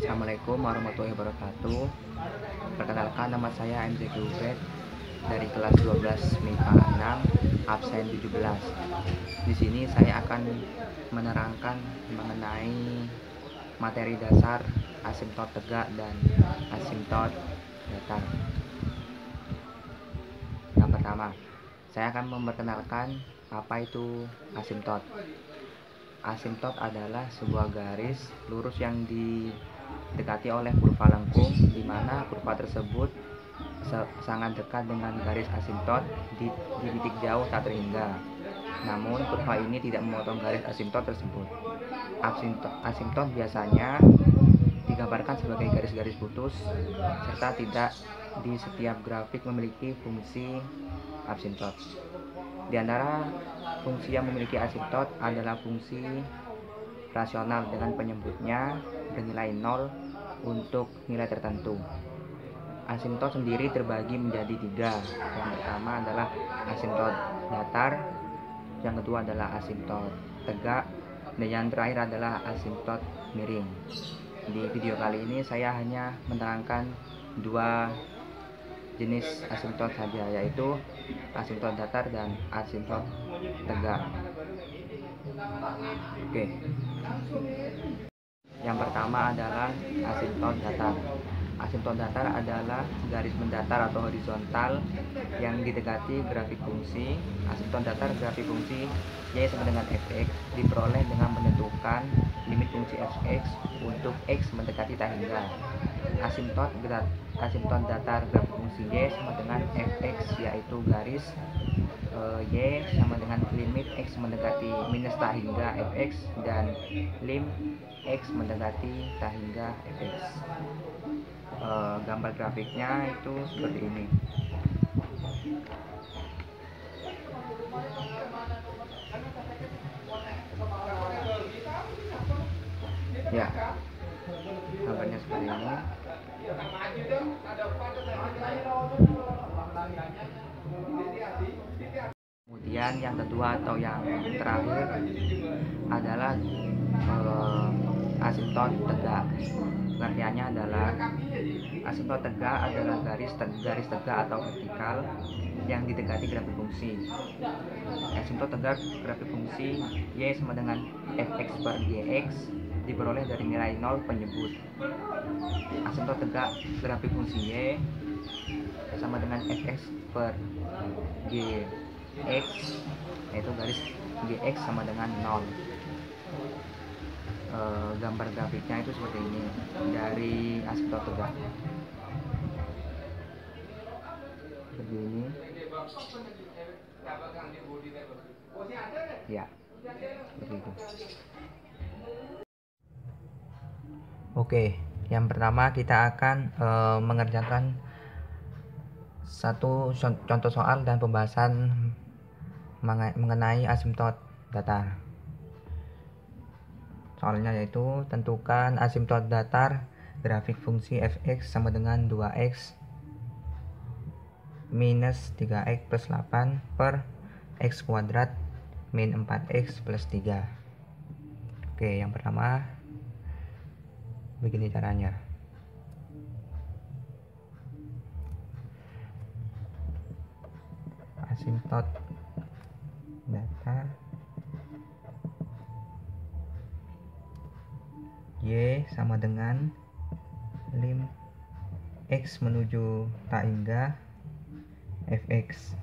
Assalamualaikum warahmatullahi wabarakatuh. Perkenalkan, nama saya MZQ Ubed dari kelas 12 MIPA 6 absen 17. Di sini saya akan menerangkan mengenai materi dasar asimtot tegak dan asimtot datar. Yang pertama, saya akan memperkenalkan apa itu asimtot. Asimtot adalah sebuah garis lurus yang didekati oleh kurva lengkung, di mana kurva tersebut sangat dekat dengan garis asimtot di titik jauh tak terhingga. Namun kurva ini tidak memotong garis asimtot tersebut. Asimtot biasanya digambarkan sebagai garis-garis putus, serta tidak di setiap grafik memiliki fungsi asimtot. Di antara fungsi yang memiliki asimtot adalah fungsi rasional dengan penyebutnya bernilai 0 untuk nilai tertentu. Asimtot sendiri terbagi menjadi 3. Yang pertama adalah asimtot datar, yang kedua adalah asimtot tegak, dan yang terakhir adalah asimtot miring. Di video kali ini saya hanya menerangkan 2 jenis asimtot saja, yaitu asimtot datar dan asimtot tegak. Oke. Yang pertama adalah asimtot datar. Asimtot datar adalah garis mendatar atau horizontal yang didekati grafik fungsi. Asimtot datar grafik fungsi y sama dengan fx diperoleh dengan menentukan limit fungsi fx untuk x mendekati tak hingga. Asimtot datar grafik fungsi y sama dengan fx, yaitu garis y sama dengan limit x mendekati minus tak hingga fx dan lim x mendekati tak hingga fx. Gambar grafiknya itu seperti ini. Ya, gambarnya seperti ini. Kemudian yang kedua atau yang terakhir adalah asimtot tegak. Pengertiannya adalah asimtot tegak adalah garis tegak atau vertikal yang didekati grafik fungsi. Asimtot tegak grafik fungsi y sama dengan fx per gx diperoleh dari nilai 0 penyebut. Asimtot tegak grafik fungsi y sama dengan fx per gx, yaitu garis gx sama dengan 0. Gambar grafiknya itu seperti ini dari asimtot tegak. Seperti ini. Ya, seperti itu. Oke, yang pertama kita akan mengerjakan satu contoh soal dan pembahasan mengenai asimtot datar. Soalnya yaitu tentukan asimtot datar grafik fungsi fx sama dengan 2x minus 3x plus 8 per x kuadrat min 4x plus 3. Oke, yang pertama begini caranya. Asimtot datar y sama dengan lim x menuju tak hingga fx,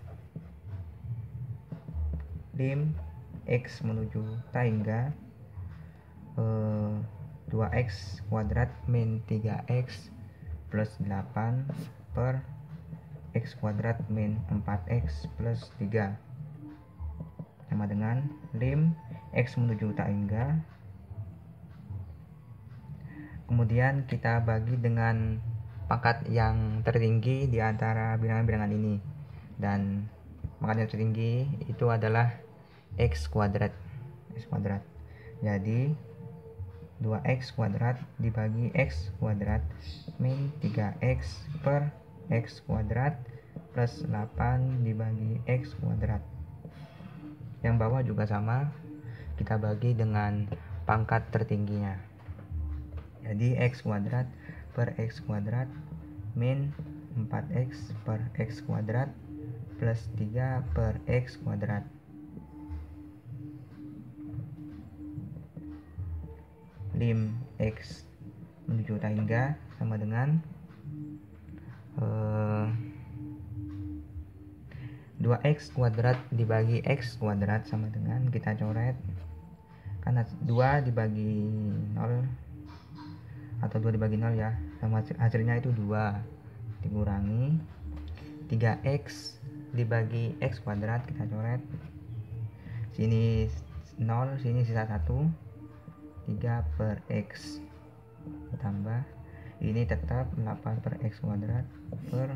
lim x menuju tak hingga 2x kuadrat min 3x plus 8 per x kuadrat min 4x plus 3 sama dengan lim x menuju tak hingga. Kemudian kita bagi dengan pangkat yang tertinggi di antara bilangan-bilangan ini, dan pangkat yang tertinggi itu adalah x kuadrat. Jadi 2x kuadrat dibagi x kuadrat min 3x per x kuadrat plus 8 dibagi x kuadrat. Yang bawah juga sama, kita bagi dengan pangkat tertingginya. Jadi X kuadrat per X kuadrat min 4X per X kuadrat plus 3 per X kuadrat. Lim X menuju tangga sama dengan 2X kuadrat dibagi X kuadrat sama dengan, kita coret, karena 2 dibagi 0 atau 2 dibagi 0 ya, sama hasilnya itu 2 dikurangi 3X dibagi X kuadrat, kita coret, sini 0, sini sisa 1, 3 per X ditambah ini tetap 8 per X kuadrat per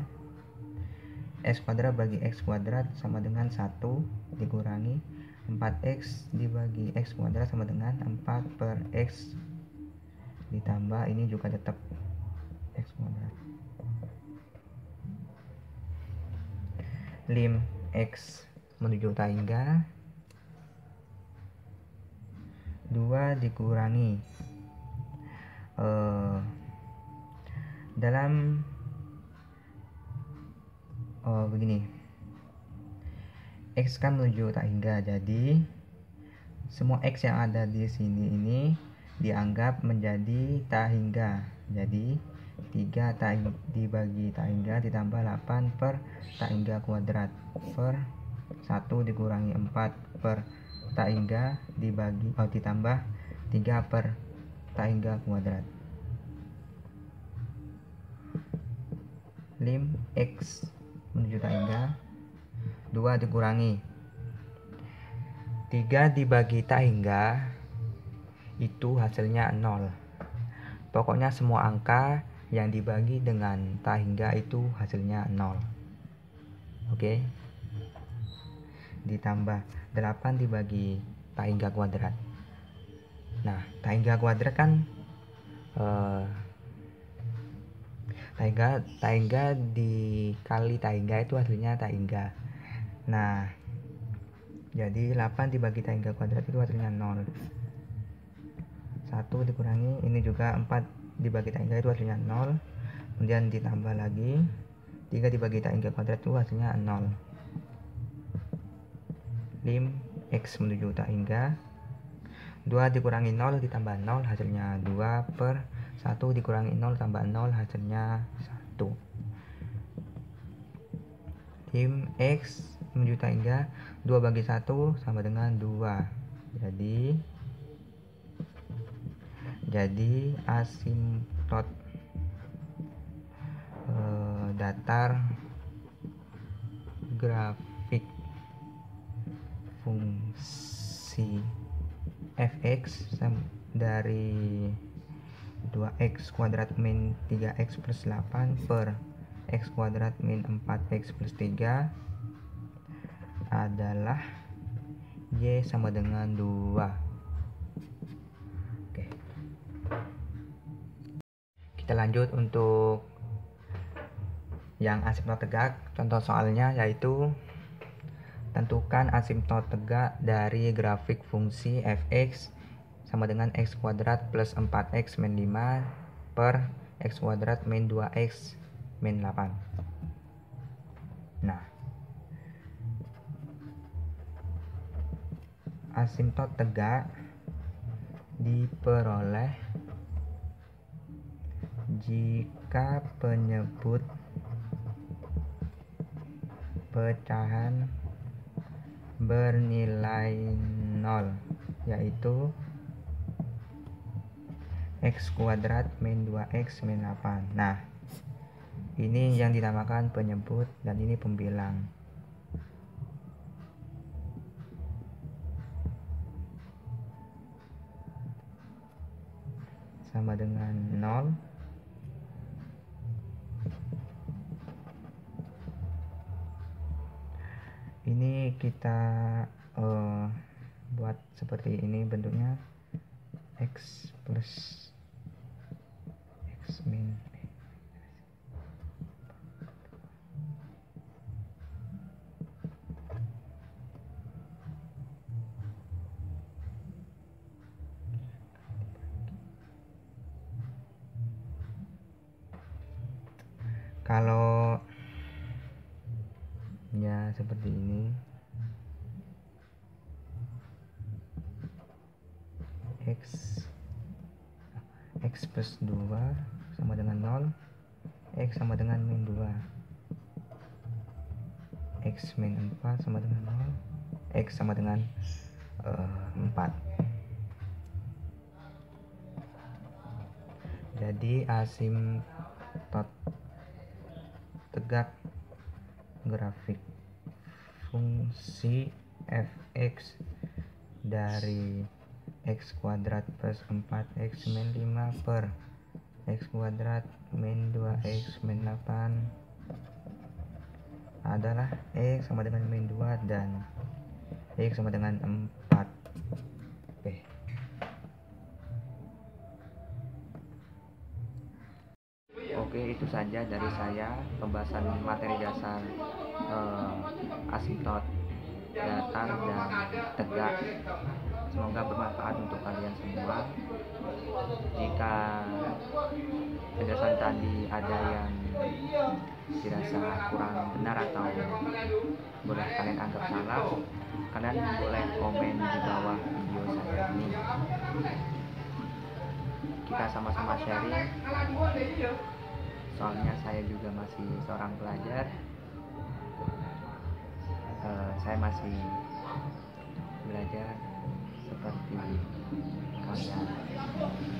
X kuadrat bagi X kuadrat sama dengan 1 dikurangi 4X dibagi X kuadrat sama dengan 4 per X ditambah ini juga tetap X kuadrat. Lim X menuju tangga 2 dikurangi dalam begini, X kan menuju tak hingga, jadi semua X yang ada di sini ini dianggap menjadi tak hingga, jadi 3 dibagi tak hingga ditambah 8 per tak hingga kuadrat per 1 dikurangi 4 per tak hingga dibagi ditambah 3 per tak hingga kuadrat. Lim X menuju tak hingga 2 dikurangi 3 dibagi tak hingga itu hasilnya 0. Pokoknya semua angka yang dibagi dengan tak hingga itu hasilnya 0. Oke. Ditambah 8 dibagi tak hingga kuadrat. Nah, tak hingga kuadrat kan tak hingga dikali tak hingga itu hasilnya tak hingga. Nah, jadi 8 dibagi tak hingga kuadrat itu hasilnya 0. 1 dikurangi ini juga 4 dibagi tak hingga itu hasilnya 0. Kemudian ditambah lagi 3 dibagi tak hingga kuadrat itu hasilnya 0. Lim X menuju tak hingga 2 dikurangi 0 ditambah 0 hasilnya 2 per 1 dikurangi 0 tambah 0 hasilnya 1. Lim X menuju tak hingga 2 bagi 1 sama dengan 2. Jadi asimtot datar grafik fungsi fx dari 2x kuadrat min 3x plus 8 per x kuadrat min 4x plus 3 adalah y sama dengan 2. Oke. Kita lanjut untuk yang asimtot tegak. Contoh soalnya yaitu tentukan asimtot tegak dari grafik fungsi fx sama dengan x kuadrat plus 4x min 5 per x kuadrat min 2x min 8. Nah, asimtot tegak diperoleh jika penyebut pecahan bernilai 0, yaitu x kuadrat min 2x min 8. Nah, ini yang dinamakan penyebut dan ini pembilang. Sama dengan 0. Ini kita buat seperti ini bentuknya, x plus x min Kalau ya seperti ini, X plus 2 sama dengan 0, X sama dengan min 2, X min 4 sama dengan 0, X sama dengan 4. Jadi asimtot tegak grafik fungsi fx dari x kuadrat plus 4x min 5 per x kuadrat min 2x min 8 adalah x sama dengan min 2 dan x sama dengan 4. Oke, itu saja dari saya pembahasan materi dasar asimtot datar dan tegak. Semoga bermanfaat untuk kalian semua. Jika penjelasan tadi ada yang dirasa kurang benar atau boleh kalian anggap salah, kalian boleh komen di bawah video saya ini. Kita sama-sama sharing. Soalnya saya juga masih seorang pelajar, saya masih belajar seperti kalian.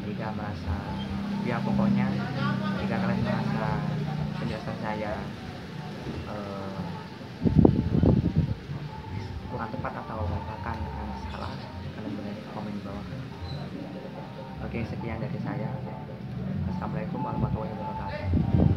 Jika merasa, ya pokoknya jika kalian merasa penjelasan saya kurang tepat atau bahkan salah, kalian boleh komen di bawah. Oke, sekian dari saya. Assalamualaikum warahmatullahi wabarakatuh.